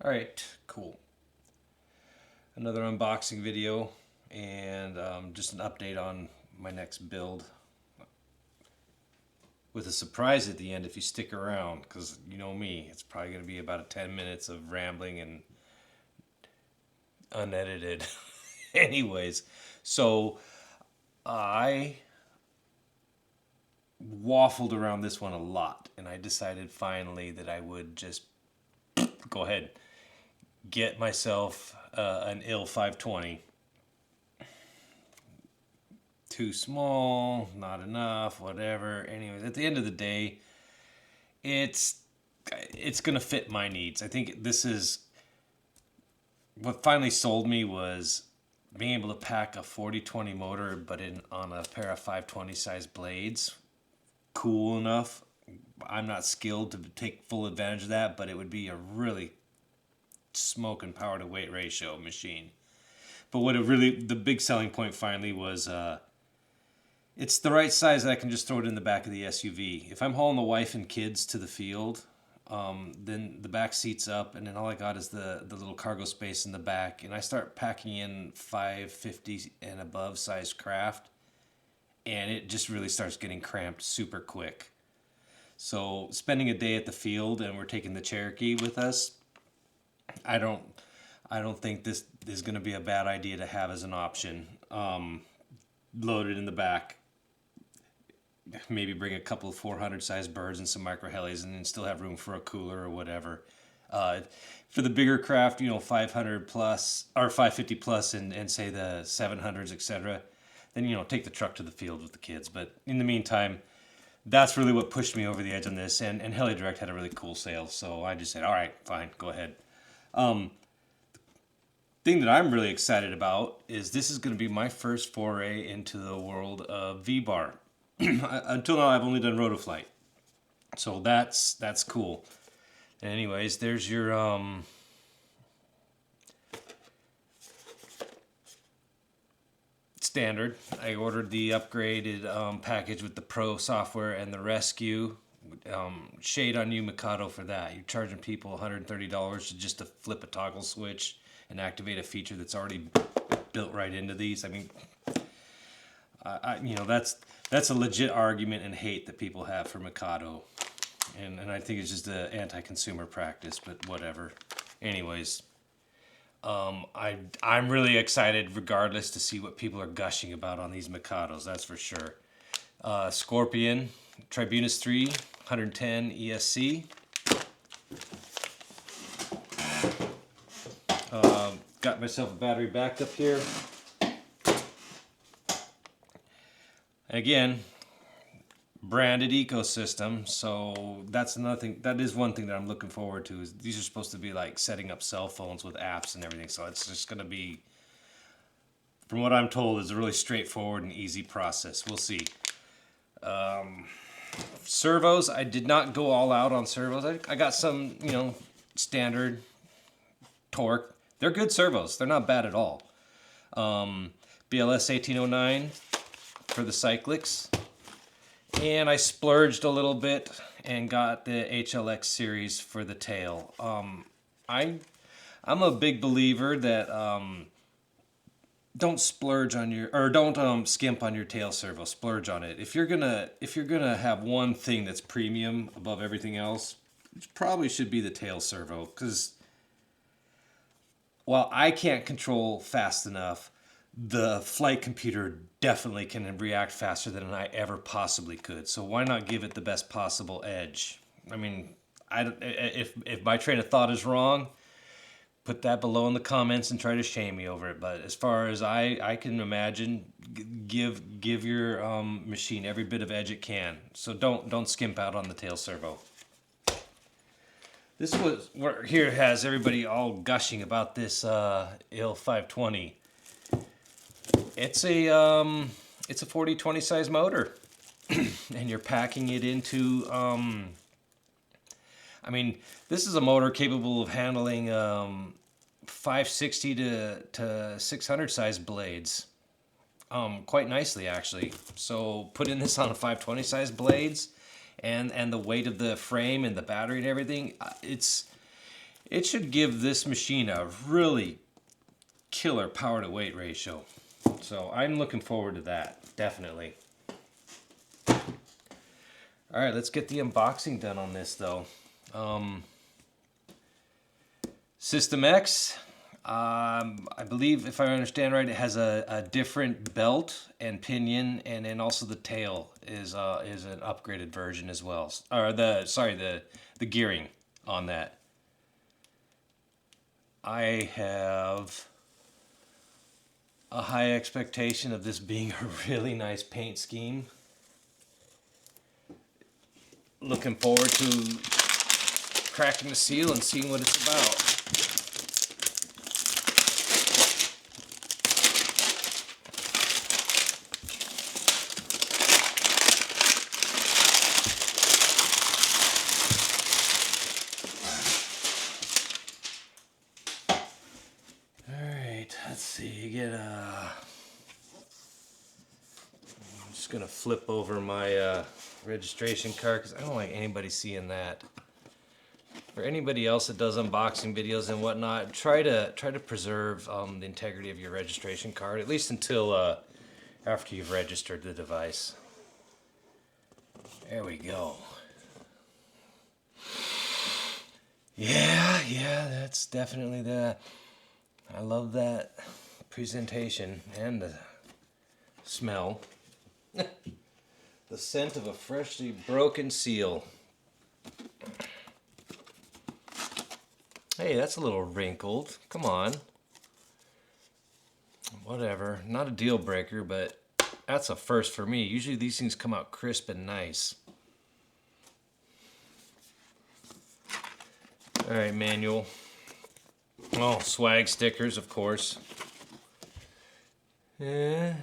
All right, cool. Another unboxing video and just an update on my next build with a surprise at the end if you stick around, because you know me, it's probably going to be about 10 minutes of rambling and unedited. Anyways, so I waffled around this one a lot, and I decided finally that I would just go ahead, get myself an IL520. Too small, not enough, whatever. Anyways, at the end of the day, it's gonna fit my needs. I think this is what finally sold me, was being able to pack a 40-20 motor, but on a pair of 520 size blades. Cool enough. I'm not skilled to take full advantage of that, but it would be a really smoking power to weight ratio machine. But what it really, the big selling point finally was, it's the right size that I can just throw it in the back of the SUV. If I'm hauling the wife and kids to the field, then the back seat's up, and then all I got is the little cargo space in the back, and I start packing in 550 and above size craft, and it just really starts getting cramped super quick. So spending a day at the field, and we're taking the Cherokee with us, I don't think this is going to be a bad idea to have as an option. Loaded in the back, maybe bring a couple of 400 size birds and some micro helis, and then still have room for a cooler or whatever. For the bigger craft, 500 plus or 550 plus, and say the 700s, etc., then take the truck to the field with the kids. But in the meantime, that's really what pushed me over the edge on this, and Heli-Direct had a really cool sale, so I just said, all right, fine, go ahead. Thing that I'm really excited about is this is going to be my first foray into the world of VBAR. Until now, I've only done rotoflight, so that's cool. Anyways, there's your standard. I ordered the upgraded package with the Pro software and the Rescue. Shade on you, Mikado, for that. You're charging people $130 just to flip a toggle switch and activate a feature that's already built right into these. I mean, that's a legit argument and hate that people have for Mikado, and I think it's just an anti-consumer practice, but whatever. Anyways, I'm really excited regardless to see what people are gushing about on these Mikados, that's for sure. Scorpion, Tribunus III, 110 ESC. Got myself a battery backup here. Again, branded ecosystem, so that's another thing. That is one thing that I'm looking forward to. Is these are supposed to be like setting up cell phones with apps and everything, so it's just going to be, from what I'm told, is a really straightforward and easy process. We'll see. Servos, I did not go all out on servos. I got some, standard Torq. They're good servos. They're not bad at all. BLS 1809 for the Cyclics. And I splurged a little bit and got the HLX series for the tail. I'm a big believer that don't splurge on your, or don't skimp on your tail servo. Splurge on it. If you're gonna have one thing that's premium above everything else, it probably should be the tail servo, because while I can't control fast enough, the flight computer definitely can react faster than I ever possibly could. So why not give it the best possible edge? I mean, if my train of thought is wrong, put that below in the comments and try to shame me over it. But as far as I can imagine, give your machine every bit of edge it can. So don't skimp out on the tail servo. This was here has everybody all gushing about this IL520. It's a 40-20 size motor, and you're packing it into. I mean, this is a motor capable of handling 560 to 600 size blades, quite nicely actually. So putting this on a 520 size blades, and the weight of the frame and the battery and everything, It should give this machine a really killer power to weight ratio. So I'm looking forward to that, definitely. All right, let's get the unboxing done on this though. systemx, I believe, if I understand right, it has a different belt and pinion, and then also the tail is an upgraded version as well. Or the gearing on that. I have a high expectation of this being a really nice paint scheme. Looking forward to cracking the seal and seeing what it's about. Let's see, you get I'm just gonna flip over my registration card because I don't like anybody seeing that. For anybody else that does unboxing videos and whatnot, try to preserve the integrity of your registration card, at least until after you've registered the device. There we go. Yeah, that's definitely the. I love that presentation and the smell. The scent of a freshly broken seal. Hey, that's a little wrinkled. Come on. Whatever. Not a deal breaker, but that's a first for me. Usually these things come out crisp and nice. Alright, manual. Oh, swag stickers, of course. Yeah.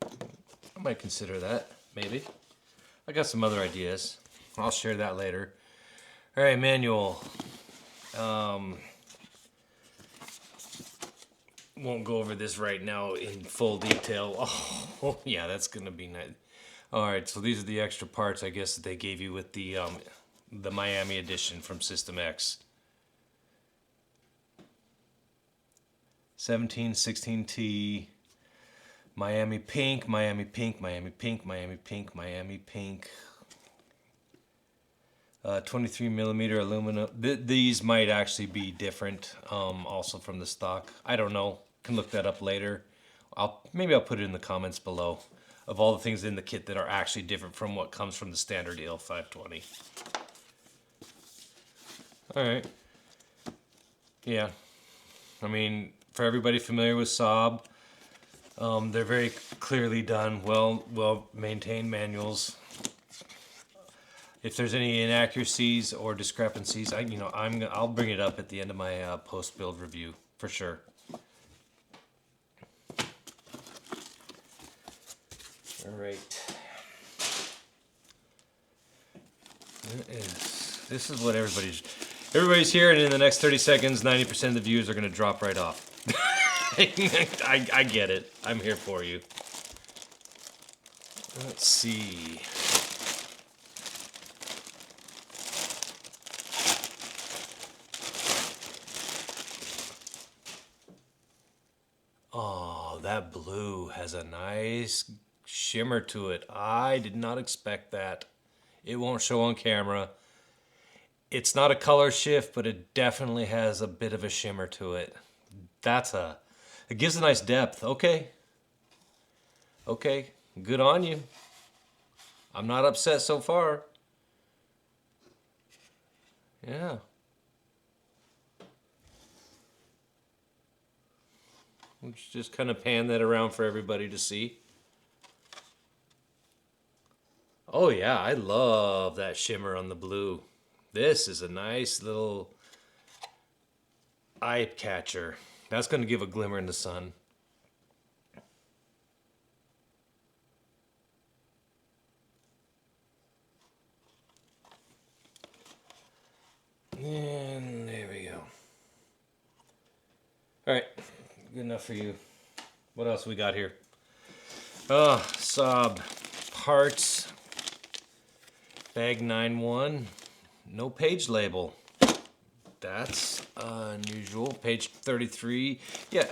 I might consider that, maybe. I got some other ideas. I'll share that later. Alright, manual. Won't go over this right now in full detail. Oh, yeah, that's gonna be nice. Alright, so these are the extra parts, I guess, that they gave you with the Miami edition from systemx. 1716T, Miami pink, Miami pink, Miami pink, Miami pink, Miami pink. 23mm aluminum. These might actually be different, also from the stock. I don't know. Can look that up later. Maybe I'll put it in the comments below of all the things in the kit that are actually different from what comes from the standard IL520. All right. Yeah. I mean, for everybody familiar with SAB, they're very clearly done, well maintained manuals. If there's any inaccuracies or discrepancies, I'll bring it up at the end of my post-build review for sure. All right. This is what everybody's here, and in the next 30 seconds, 90% of the views are going to drop right off. I get it. I'm here for you. Let's see. Oh, that blue has a nice shimmer to it. I did not expect that. It won't show on camera. It's not a color shift, but it definitely has a bit of a shimmer to it. It gives a nice depth. Okay, good on you. I'm not upset so far. Yeah. Let's just kind of pan that around for everybody to see. Oh yeah, I love that shimmer on the blue. This is a nice little eye catcher. That's going to give a glimmer in the sun. And there we go. All right, good enough for you. What else we got here? Oh, SAB parts. Bag 9-1. No page label. That's unusual. Page 33. Yeah,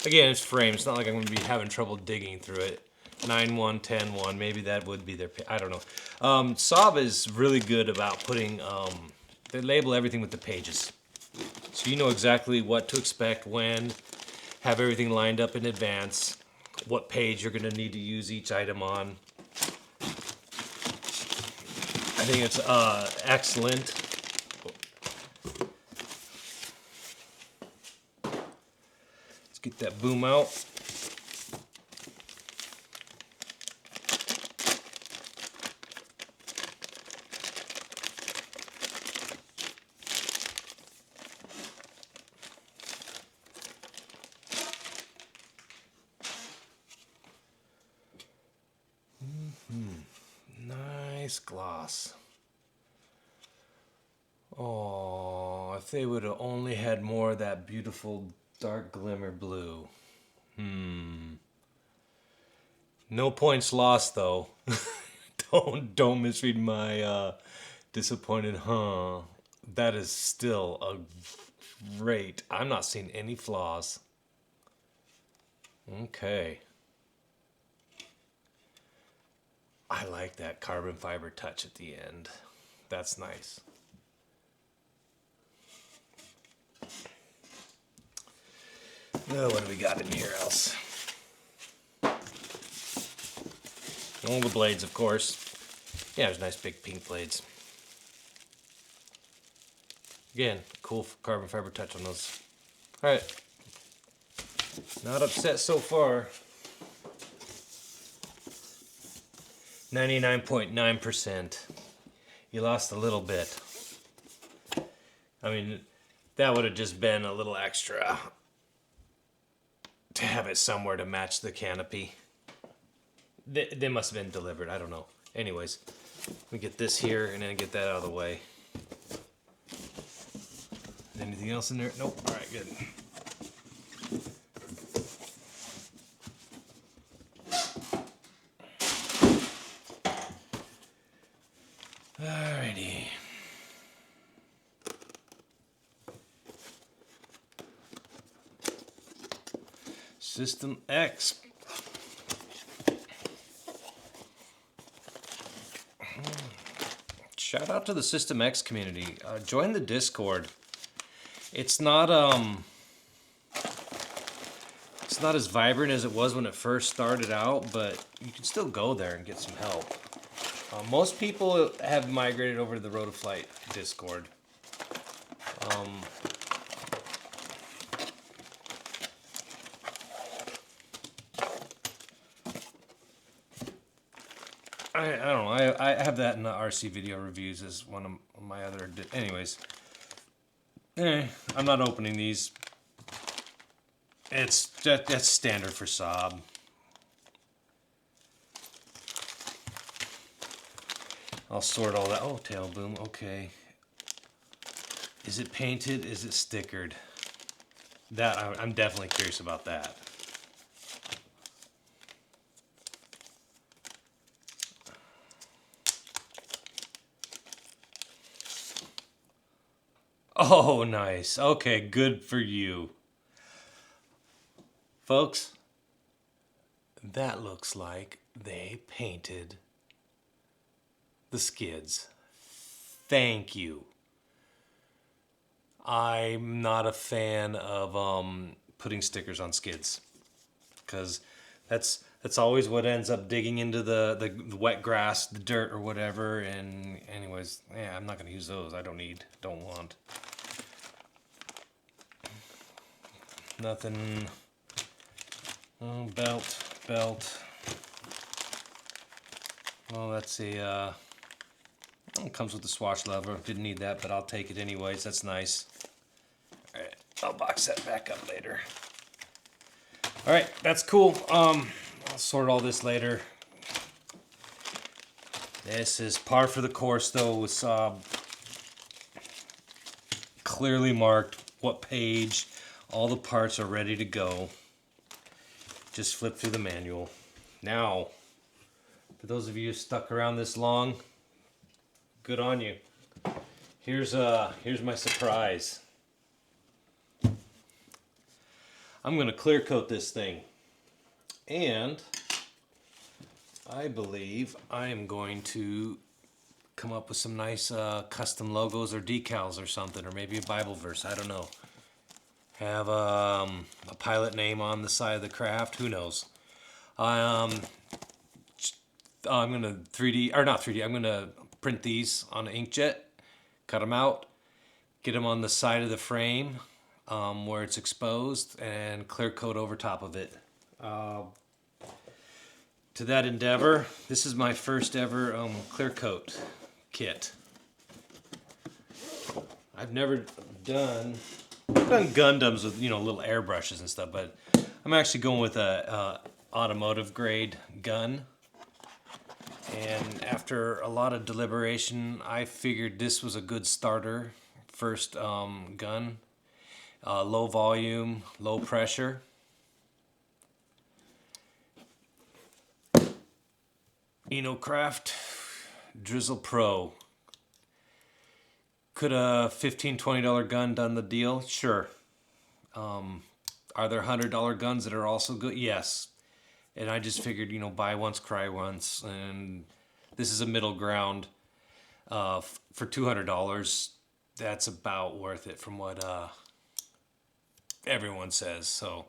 again, it's framed. It's not like I'm going to be having trouble digging through it. 9-1, 10-1, maybe that would be their, I don't know. SAB is really good about putting, they label everything with the pages. So you know exactly what to expect when, have everything lined up in advance, what page you're going to need to use each item on. I think it's excellent. Let's get that boom out. Nice gloss. Oh, if they would have only had more of that beautiful dark glimmer blue. No points lost though. Don't misread my disappointed That is still a great. I'm not seeing any flaws. Okay. I like that carbon fiber touch at the end. That's nice. Oh, what do we got in here else? All the blades, of course. Yeah, there's nice big pink blades. Again, cool carbon fiber touch on those. All right. Not upset so far. 99.9%. You lost a little bit. I mean, that would have just been a little extra to have it somewhere to match the canopy. They must have been delivered. I don't know. Anyways, let me get this here and then get that out of the way. Anything else in there? Nope. All right, good. Alrighty. systemx. Shout out to the systemx community. Join the Discord. It's not as vibrant as it was when it first started out, but you can still go there and get some help. Most people have migrated over to the Rotoflight Discord. I don't know. I have that in the RC video reviews as one of my other. Anyways, I'm not opening these. That's standard for SAB. I'll sort all that. Oh, tail boom. Okay. Is it painted? Is it stickered? That I'm definitely curious about that. Oh, nice. Okay, good for you. Folks, that looks like they painted the skids. Thank you. I'm not a fan of putting stickers on skids, because that's always what ends up digging into the wet grass, the dirt or whatever. And anyways, yeah, I'm not going to use those. I don't want. Nothing. Oh, belt. Well, let's see. It comes with the swash lever. Didn't need that, but I'll take it anyways. That's nice. All right, I'll box that back up later. All right, that's cool. I'll sort all this later. This is par for the course, though, with SAB. Clearly marked what page. All the parts are ready to go. Just flip through the manual. Now, for those of you who stuck around this long, good on you. here's my surprise. I'm gonna clear coat this thing, and I believe I am going to come up with some nice custom logos or decals or something, or maybe a Bible verse. I don't know. Have a pilot name on the side of the craft. Who knows? I'm gonna 3D or not 3D. I'm gonna print these on an inkjet, cut them out, get them on the side of the frame where it's exposed, and clear coat over top of it. To that endeavor, this is my first ever clear coat kit. I've never done Gundams with, you know, little airbrushes and stuff, but I'm actually going with a automotive grade gun. And after a lot of deliberation, I figured this was a good starter. First gun, low volume, low pressure. Enocraft Drizzle Pro. Could a $15, $20 gun done the deal? Sure. Are there $100 guns that are also good? Yes. And I just figured, you know, buy once, cry once. And this is a middle ground. For $200, that's about worth it from what everyone says. So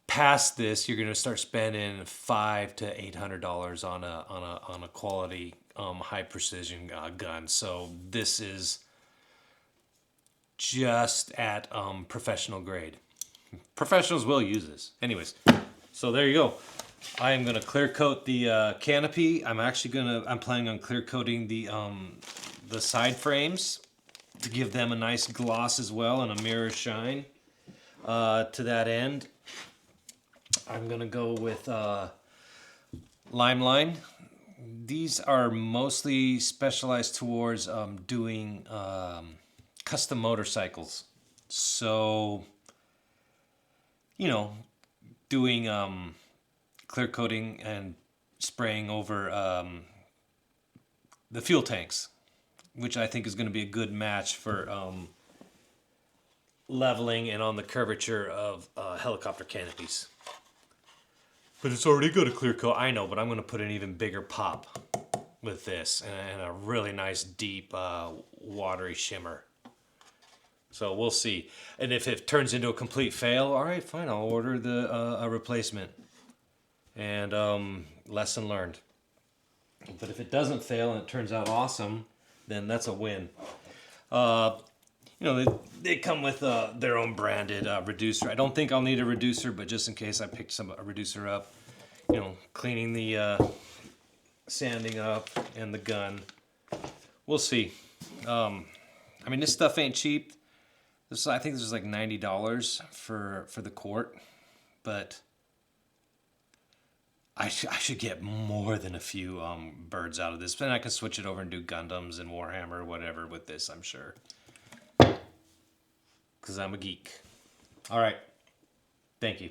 past this, you're going to start spending $500 to $800 on a quality high precision gun. So this is just at professional grade. Professionals will use this. Anyways, so there you go. I am going to clear coat the canopy. I'm planning on clear coating the side frames to give them a nice gloss as well and a mirror shine. To that end, I'm going to go with Limeline. These are mostly specialized towards doing custom motorcycles. So, you know, doing clear coating and spraying over the fuel tanks, which I think is going to be a good match for leveling and on the curvature of helicopter canopies. But it's already got a clear coat. I know, but I'm going to put an even bigger pop with this and a really nice deep watery shimmer. So we'll see. And if it turns into a complete fail, all right, fine. I'll order a replacement. And lesson learned. But if it doesn't fail and it turns out awesome, then that's a win. You know, they come with their own branded reducer. I don't think I'll need a reducer, but just in case I picked a reducer up, you know, cleaning the sanding up and the gun. We'll see. I mean, this stuff ain't cheap. I think this is like $90 for the quart, but I should get more than a few birds out of this. Then I can switch it over and do Gundams and Warhammer or whatever with this, I'm sure. Because I'm a geek. All right. Thank you.